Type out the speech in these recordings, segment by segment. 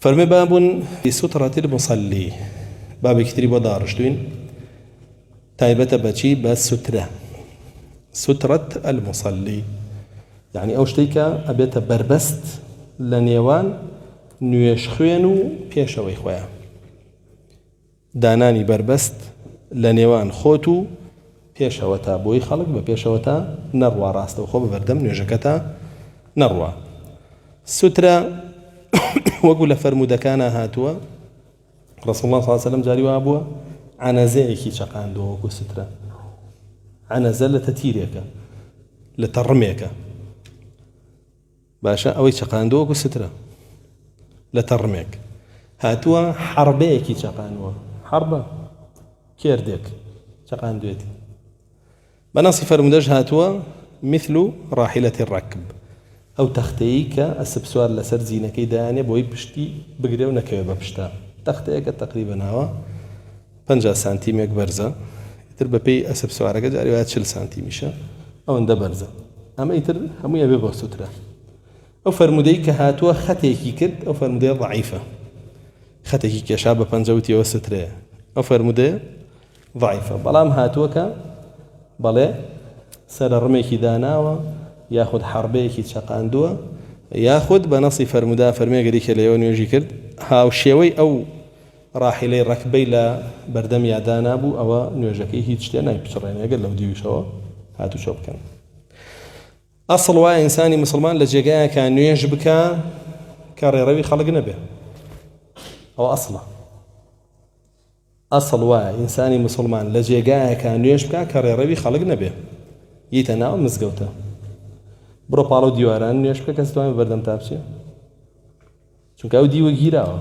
فرمي باب في سترة المصلي، باب كتير بدارشتوين تايبة بچي بس سترة المصلي، يعني أو شتيكا أبيت بربست لنيوان نوێشخوێن پێشەوەی خۆیان، دانانی بربست لنيوان خوتو پێشەوەتا بۆی خەڵک بە پێشەوەتا نەڕوا ڕاستەوخۆ بە بەردەم نوێژەکەتا نەڕوا. سوترە وەکو لە فەرموودەکانە هاتووە، رسول الله صلى الله عليه وسلم جاری وا بووە عەنەزەیەکی چەقاندووە وەکو سترە. عەنەزە لە تەتیرێکە، لە تەڕمێکە، باشە ئەوەی چەقاندووە وەکو سترە لە تەڕمێک. هاتووە حەربەیەکی چەقاندووە، حەربە کێردێک چەقاندوێتی. بەنەسی فەرموودەش هاتووە مثل راحلة الركب، ئەو تەختەیە کە ئەسپ سوار لەسەر زینەکەی دایانێ بۆی پشتی بگرێ و نەکەوێ بە پشتا. تەختەیەکە تقریبا ناوە 50 سانتیمێک بەرزە، ئیتر بەپێی ئەسپ سوارەکە جاری وایە 40 سانتیمیشە، ئەوەندە بەرزە. ئەمە ئیتر هەمووی ئەبێ بۆ سوترە. ئەو فەرموودەی کە هاتووە خەتێکی کرد، ئەو فەرموودەیە ضعیفە، خەتێکی کێشا بە پەنجەوتیەوە سترەیە، ئەو فەرموودەیە ضعیفە. بەڵام هاتووە کە بەڵێ سەرە ڕمێکی داناوە، یاخود حەربەیەکی چەقاندووە، یاخود بە نەسی فەرموودا فەرمێگەری کە لەوە نوێژی کرد هاوشێوەی ئەو ڕاحیلەی ڕەکبەی لە بەردەم یادانا بوو، ئەوە نوێژەکەی هیچ شتێ نایپچڕێن ئەگەر لەو دیویشەوە هاتوچۆ بکەن. ئەسڵ وایە ئینسانی مسلمان لە جێگایەکە نوێژ بکە کە ڕێڕەوی خەڵک نەبێ، ئەوە ئەسڵە. ئەسڵ وایە ئینسانی مسلمان لە جێگایەکە نوێژ بکە کە ڕێڕەوی خەڵک نەبێ، یتە ناو مزگەوتە، بڕۆ پاڵە و دیواران نوێژ بکە کەس ناتوانێت بەردەم تا بچێ، چونکە ئەو دیوە گیراوە،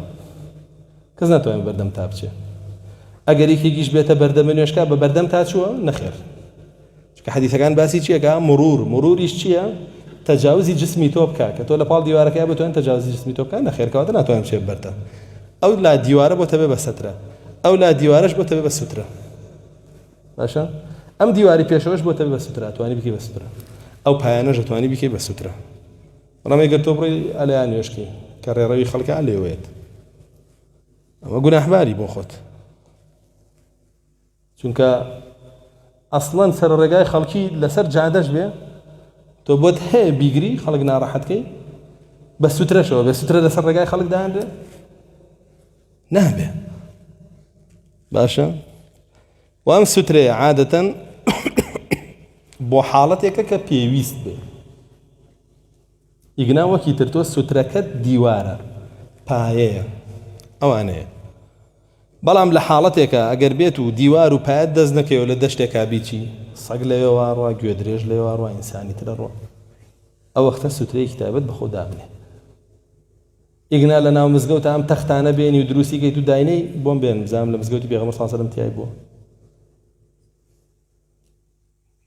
کەس ناتوانێت بەردەم تا بچێ. ئەگەر یەکێکیش بێتە بەردەمە نوێژکە بە بەردەم تا چووە نەخێر، چونکە حەدیثەکان باسی چیەکە؟ مروریش چییە؟ تەجاوزی جسمی تۆ بکە، کە تۆ لە پاڵ دیوارەکەی بتوانێت تەجاوزی جسمی تۆ بکە نەخێر، کەواتە ناتوانێت بچێت بەردەم. ئەو لا دیوارە بۆ تەبێ بە سەترە، ئەو لا دیوارەش بۆ تەبێ بە سوترە، باشە؟ ئەم دیواری پێشەوەش بۆ تەبێ بە سوترە، توانی بکەی بە سوترە، ئەو پایانەش دەتوانی بکەی بە سوترە. بەڵام ئەگەر تۆ بڕۆی ئەلەیان نوێژکەی کە ڕێڕەوی خەڵکە لێوێت، ئەمە گوناحباری بۆ خۆت، چونکە ئەسڵەن سەر ڕێگای خەڵکی لەسەر جادەش بێ، تۆ بۆت هەیە بیگری خەڵک ناڕەحەتکەی بە سوترەشەوە، بە سوترە لەسەر ڕێگای خەڵک داهێنرێ نابێ، باشە؟ و ئەم سوترەیە عادەتەن بۆ حاڵەتێکە کە پێویست بێ. ئیگنا وەکی تر تۆ سوترەکەت دیوارە، پایەیە، ئەوانەیە. بەڵام لە حاڵەتێکە ئەگەر بێت و دیوار و پایەت دەست نەکەوێت لە دەشتێکا بیچی، سەگ لەوێ ڕوا، گوێ درێژ لەوێ ڕوا، ئینسانی ترە ڕوا، ئەو وەختە سوترەیەکی تایبەت بە خۆ دابنێ. ئیگنا لە ناو مزگەوتە ئەم تەختانە بێنی و دروستی کەیت و داینەی بۆم بێن بزانم لە مزگەوتی پێغەمبەر صلی الله علیه و سلم تیای بووە،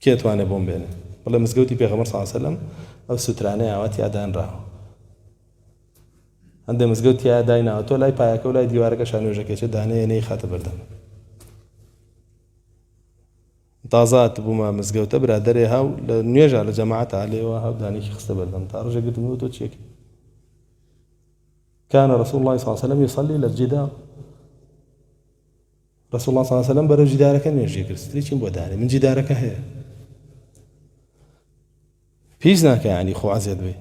کێ توانێ بۆم بێنێ؟ بەڵێ مزگەوتی پێغەمبەر صلی الله علیه و سلم ئەو سوترانەی ئاوا تیا دانراوە، هەندێک مزگەوت تیا دایناوە، تۆ لای پایەکە و لای دیوارەکە شانوێژەکەی دانەیەنەی خاتە بەردەم. تازات بوومە مزگەوتە برادەرێ هاو لە نوێژە لە جەماعەتە لێوە هاو دانێکی خستە بەردەم، تا ڕۆژێک گرتم تۆ چیەکەی؟ كان رسول الله صلى الله عليه وسلم يصلي للجدار، رسول الله صلى الله عليه وسلم بەرەو جیدارەکە نوێژی کرد، ستری چین بۆ دانێ؟ من جیدارەکە هەیە، پیس ناکە یعنی خۆ عەزیەت بێ،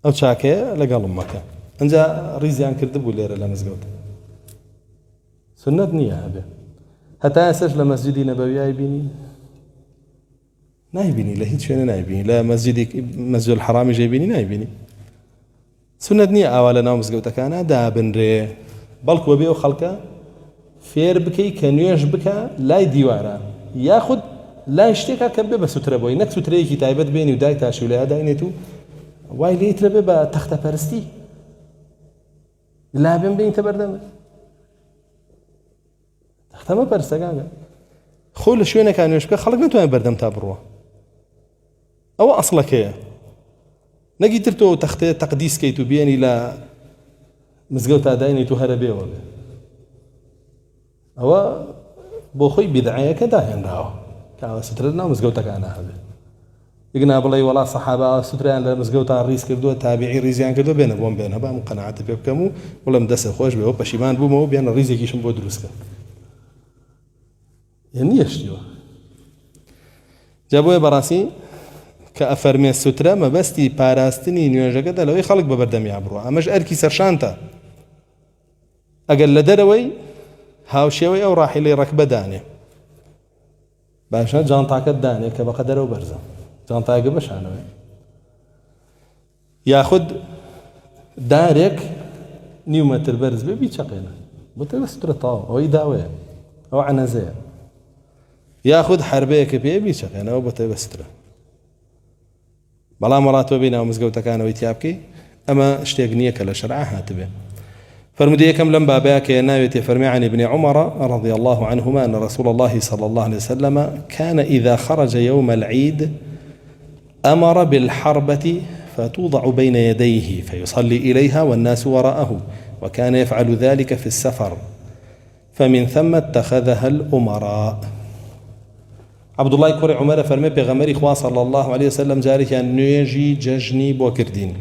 ئەو چاکەیە لەگەڵم مەکە. ئەنجا ڕیزیان کردبوو لێرە لە مزگەوت، سنەت نییە هەبێ. هەتا ئێسش لە مەسجیدی نەبەویای بینی؟ نایبینی، لە هیچ شوێنە نایبینی، لە مەسجد الحەرامی ژێبینی نایبینی. سنەت نییە ئاوا لە ناو مزگەوتەکانە دابنرێ، بەڵکو بێ و خەڵکە فێر بکەی کە نوێژ بکە لای دیوارە، یاخود لای شتێکە کە بێ بە سوترە بۆی، نەک سوترەیەکی تایبەت بێنی و دای تاشی و لای داینێت و وای لێیترە بێ بە تەختە پەرستی لا بێن بێنیتە بەردەمە. تەختەمە پەرستەکانە خۆ لە شوێنێکە نوێژ بکە خەڵک ناتوانێت بەردەم تا بڕوە، ئەوە ئەسڵەکەیە. نەگیتر تۆ تەختەیە تەقدیس کەیت و بێنی لە مزگەوت تا داینێت و هەرە بێوە بێ، ئەوە بۆ خۆی بیدعەیەکە داهێنراوە کە ئەوە سترە ناو مزگەوتەکانە هەبێت. يقنا بلاي ولا صحابة ستريان لمزقوتا ريس كردو تابعي ريزيان كردو بينا بوم بينا با مقناعات بيبكمو ولا مدس خوش بيو بشيمان بومو بين ريزي كيشم بو دروسكا يعني يشتيو جابوه براسي كأفرمي السترة ما بستي باراستني نيوجا لو اي خلق ببردم يعبرو اماش اركي سرشانتا اقل لدروي هاوشيوي او راحلي ركبة داني باشا جانتاك الداني كبقى درو برزا جانتاك بشانوي ياخد دارك نيومة البرز بي بيتشقينا بوتي سترة طاو او يداوي او عنزيه ياخد حربيك بي بيتشقينا او بوتي سترة بلا مرات وبينا ومزقوتا كان ويتيابكي اما اشتيقنية كلا شرعها هاتبه فرمدي كم لم باباك ناويتي فرمي عن ابن عمر رضي الله عنهما أن رسول الله صلى الله عليه وسلم كان إذا خرج يوم العيد أمر بالحربة فتوضع بين يديه فيصلي إليها والناس وراءه وكان يفعل ذلك في السفر فمن ثم اتخذها الأمراء. عبد الله كوري عمر فرمي بغمر إخوة صلى الله عليه وسلم جاري أن نيجي ججني بوكردين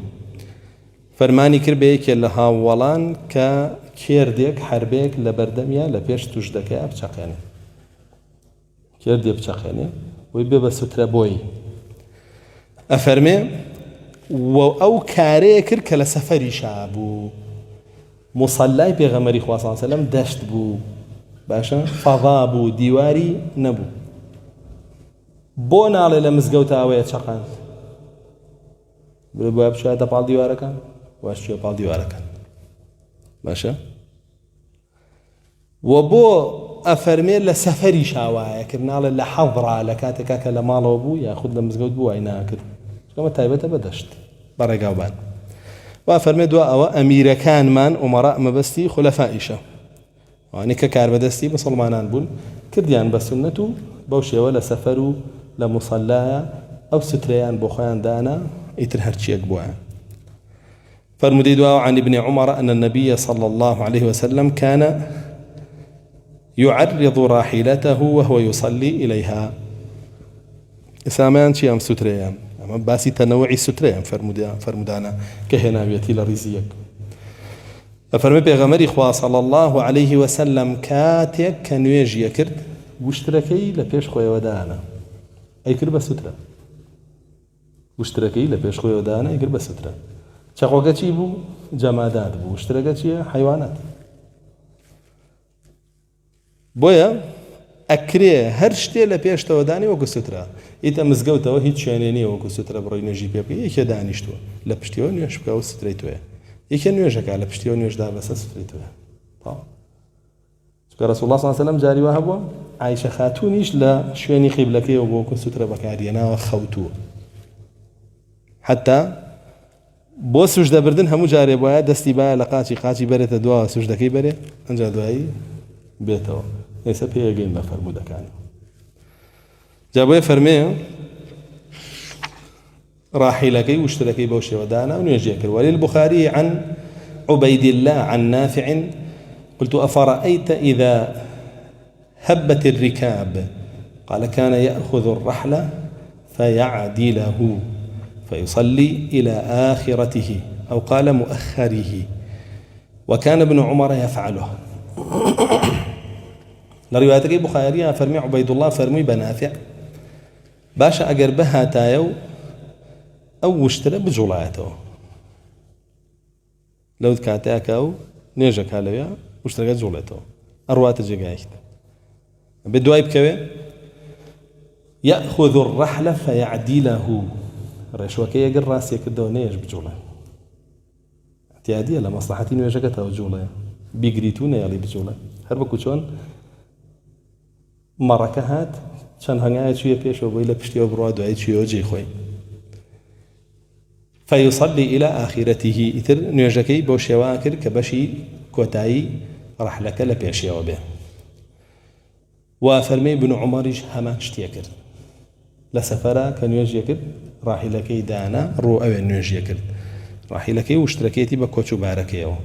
فرماني كربيك لها ولان كيرديك حربيك لبردميا لبيش تجدكي بچقيني كيردي بچقيني ويبي بسترة بوي أفرمي أو كاري كرك لسفري شابو مصلاي بغمري خواه صلى الله عليه وسلم دشت بو باشا فضابو ديواري نبو بونا على لمزقوتا اوية چقان بلو باب شاهده بال ديوارا كان واشتو بال ديوارا كان باشا وبو أفرمي لسفري شاوايا كرنا لحضرة لكاتكاك لمالو بو ياخد لمزقود بو عيناها كر كما تايبته بدشت برقاوبان وأفرمي دوا أو أمير كان من أمراء مبستي خلفائشة يعني ككار بدستي مسلمانان بون كرديان بسنتو بوشي ولا سفروا لمصلايا أو ستريان بوخيان دانا يترهرشيك بوعا. فرمدي دوا عن ابن عمر أن النبي صلى الله عليه وسلم كان يعرض راحلته وهو يصلي إليها إسامان شيئا ستريان أما باسي تنوعي ستريان فرمدانا كهنا بيتي لرزيك فرمي بيغمري خواه صلى الله عليه وسلم كاتيك كان يجي يكرد واشتركي لبيش خواه ودانا أي كربة سترة واشتركي لبيش خواه ودانا أي كربة سترة شاقوكا چي بو جمادات بو واشتركا چي حيوانات بويا أكري هرشتي لبيش توداني وكو سترة إيتا مزقوتا وهي تشانيني وكو سترة بروي نجي بيبكي إيكا دانيشتو لبشتيو نيوش بكاو ستريتوه يكن نوجك على بشتي ونوج ده بس سفريته طب رسول الله صلى الله عليه وسلم جاري وهبوا عائشة خاتونيش لا شويني قبلكي وبوكو سترة بكارينا وخوتو حتى بو سجده بردن همو جاري بويا دستي با لقاچي بريت دوا سجدكي بري انجا دواي بيتو ليس بيغين بفرمودا كان جابوي فرمي راحلكي واشتركي بوشي ودانا ونيجيك وللبخاري عن عبيد الله عن نافع قلت أفرأيت إذا هبت الركاب قال كان يأخذ الرحل فيعدله فيصلي إلى آخرته أو قال مؤخره وكان ابن عمر يفعله لروايتك البخاري فرمي عبيد الله فرمي بنافع باشا أقربها تايو أو اشترى بجولاته لو كاتاك أو نيجك هالويا واشترى جولاته أروات جيجايت بدواي بكوي يأخذ الرحلة فيعدله رشوكي يقر راسي كده ونيج بجوله اعتيادية لمصلحتي نيجكتها وجوله بيقريتون يالي بجوله هربكو شون مركهات شان هنگايت شوية بيش وبيلا بشتي وبروا دعيت شوية وجي خوي فيصلي إلى آخرته إثر نيجكي بوشي واكر كبشي كوتاي رحلك لبيشي وبه وفرمي ابن عمرش هما اشتيكر لسفرا كان يجيكر راحلكي دانا رو أو نيجيكر راحلكي واشتركيتي بكوتشو باركيو